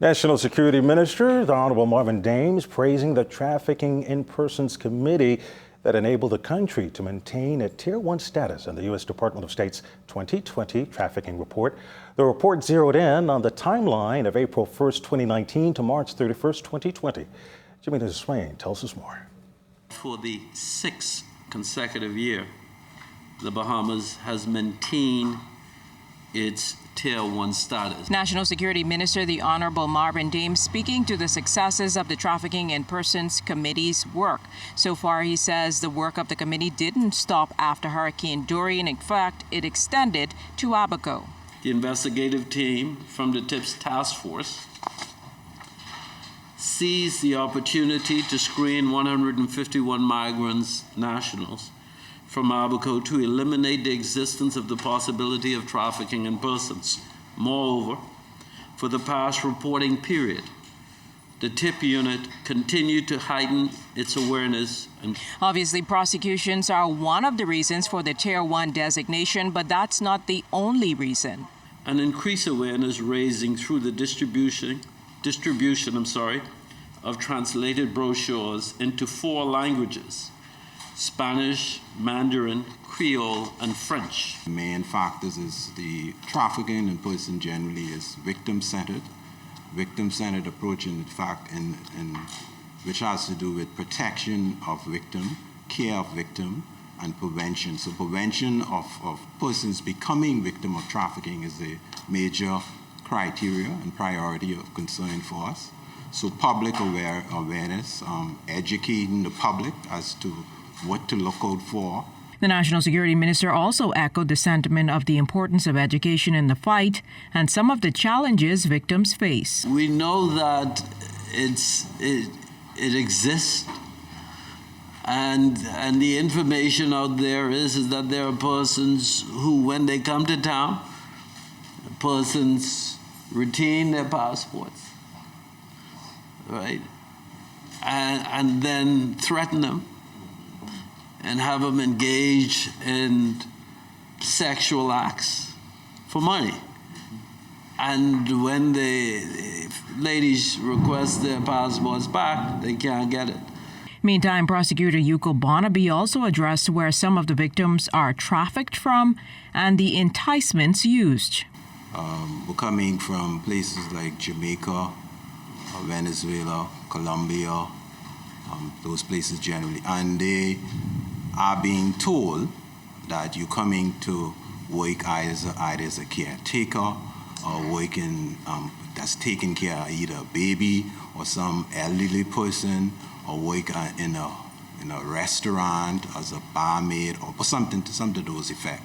National Security Minister, the Honorable Marvin Dames, praising the Trafficking in Persons Committee that enabled the country to maintain a Tier 1 status in the U.S. Department of State's 2020 trafficking report. The report zeroed in on the timeline of April 1st, 2019 to March 31st, 2020. Jimmy Deswain tells us more. For the 6th consecutive year, the Bahamas has maintained its Tier 1 status. National Security Minister, the Honorable Marvin Dames, speaking to the successes of the Trafficking in Persons Committee's work. So far, he says the work of the committee didn't stop after Hurricane Dorian. In fact, it extended to Abaco. The investigative team from the TIPS task force seized the opportunity to screen 151 migrants nationals from Abaco to eliminate the existence of the possibility of trafficking in persons. Moreover, for the past reporting period, the TIP unit continued to heighten its awareness. Obviously, prosecutions are one of the reasons for the Tier 1 designation, but that's not the only reason. An increased awareness raising through the distribution of translated brochures into 4 languages: Spanish, Mandarin, Creole, and French. The main factors is the trafficking in person generally is victim-centered approach, in fact, which has to do with protection of victim, care of victim, and prevention. So prevention of persons becoming victim of trafficking is a major criteria and priority of concern for us. So public awareness, educating the public as to what to look out for. The National Security Minister also echoed the sentiment of the importance of education in the fight and some of the challenges victims face. We know that it exists, and the information out there is that there are persons who, when they come to town, persons retain their passports, right, and then threaten them and have them engage in sexual acts for money. And when the ladies request their passports back, they can't get it. Meantime, Prosecutor Yuko Barnaby also addressed where some of the victims are trafficked from and the enticements used. We're coming from places like Jamaica, Venezuela, Colombia, those places generally, and they are being told that you're coming to work either as a caretaker or working that's taking care of either a baby or some elderly person, or work in a restaurant as a barmaid or something to those effect.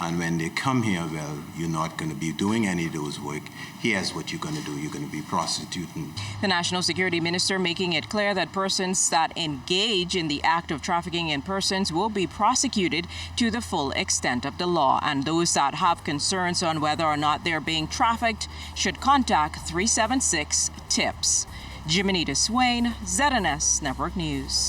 And when they come here, well, you're not going to be doing any of those work. Here's what you're going to do. You're going to be prostituting. The National Security Minister making it clear that persons that engage in the act of trafficking in persons will be prosecuted to the full extent of the law. And those that have concerns on whether or not they're being trafficked should contact 376-TIPS. Jimmy Deswain, ZNS Network News.